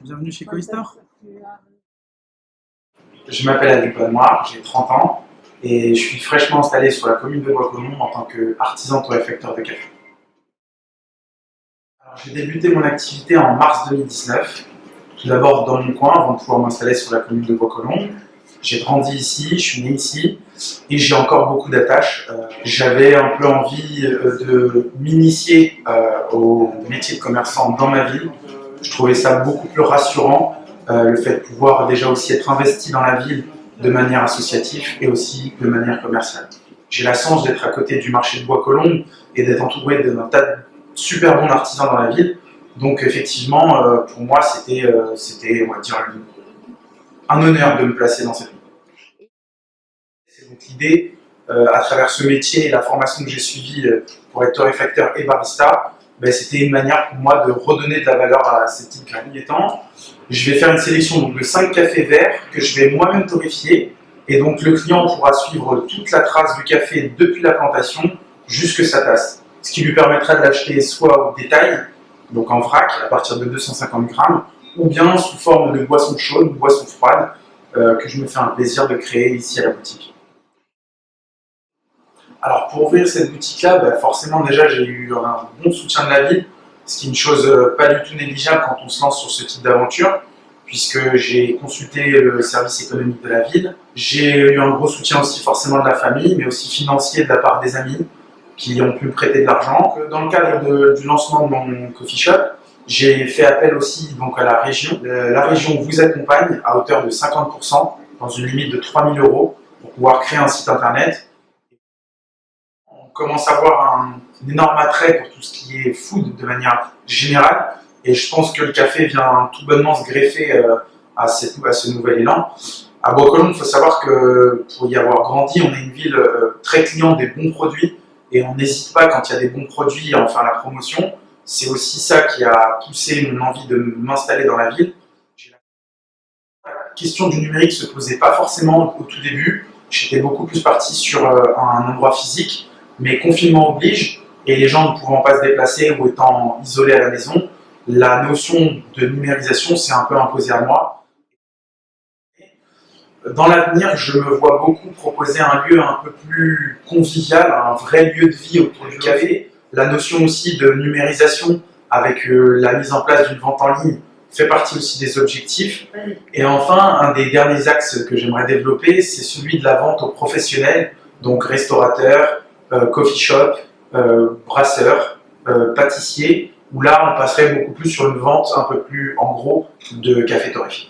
Bienvenue chez Coistor. Je m'appelle Alec Bonnoir, j'ai 30 ans et je suis fraîchement installé sur la commune de Bois-Colombes en tant qu'artisan torréfacteur de café. J'ai débuté mon activité en mars 2019, tout d'abord dans mon coin avant de pouvoir m'installer sur la commune de Bois-Colombes. J'ai grandi ici, je suis né ici et j'ai encore beaucoup d'attaches. J'avais un peu envie de m'initier au métier de commerçant dans ma ville. Je trouvais ça beaucoup plus rassurant, le fait de pouvoir déjà aussi être investi dans la ville de manière associative et aussi de manière commerciale. J'ai la chance d'être à côté du marché de Bois-Colombes et d'être entouré d'un tas de super bons artisans dans la ville. Donc effectivement, pour moi, c'était, on va dire, un honneur de me placer dans cette ville. C'est donc l'idée, à travers ce métier et la formation que j'ai suivie pour être torréfacteur et barista, c'était une manière pour moi de redonner de la valeur à cette petite graine. Je vais faire une sélection donc, de 5 cafés verts que je vais moi-même torréfier. Et donc le client pourra suivre toute la trace du café depuis la plantation jusque sa tasse. Ce qui lui permettra de l'acheter soit au détail, donc en vrac à partir de 250 grammes, ou bien sous forme de boisson chaude, boisson froide, que je me fais un plaisir de créer ici à la boutique. Alors pour ouvrir cette boutique-là, forcément déjà j'ai eu un bon soutien de la ville, ce qui est une chose pas du tout négligeable quand on se lance sur ce type d'aventure, puisque j'ai consulté le service économique de la ville. J'ai eu un gros soutien aussi forcément de la famille, mais aussi financier de la part des amis qui ont pu me prêter de l'argent. Dans le cadre du lancement de mon coffee shop, j'ai fait appel aussi donc, à la région. La région vous accompagne à hauteur de 50% dans une limite de 3 000 € pour pouvoir créer un site internet. On commence à avoir un énorme attrait pour tout ce qui est food de manière générale et je pense que le café vient tout bonnement se greffer à ce nouvel élan. À Bois-Colombes, il faut savoir que pour y avoir grandi, on est une ville très cliente des bons produits et on n'hésite pas quand il y a des bons produits à en faire la promotion. C'est aussi ça qui a poussé mon envie de m'installer dans la ville. La question du numérique ne se posait pas forcément au tout début. J'étais beaucoup plus parti sur un endroit physique. Mais confinement oblige, et les gens ne pouvant pas se déplacer ou étant isolés à la maison, la notion de numérisation s'est un peu imposée à moi. Dans l'avenir, je me vois beaucoup proposer un lieu un peu plus convivial, un vrai lieu de vie autour du café. La notion aussi de numérisation avec la mise en place d'une vente en ligne fait partie aussi des objectifs. Et enfin, un des derniers axes que j'aimerais développer, c'est celui de la vente aux professionnels, donc restaurateurs, coffee shop, brasseur, pâtissier, où là on passerait beaucoup plus sur une vente un peu plus en gros de café torréfié.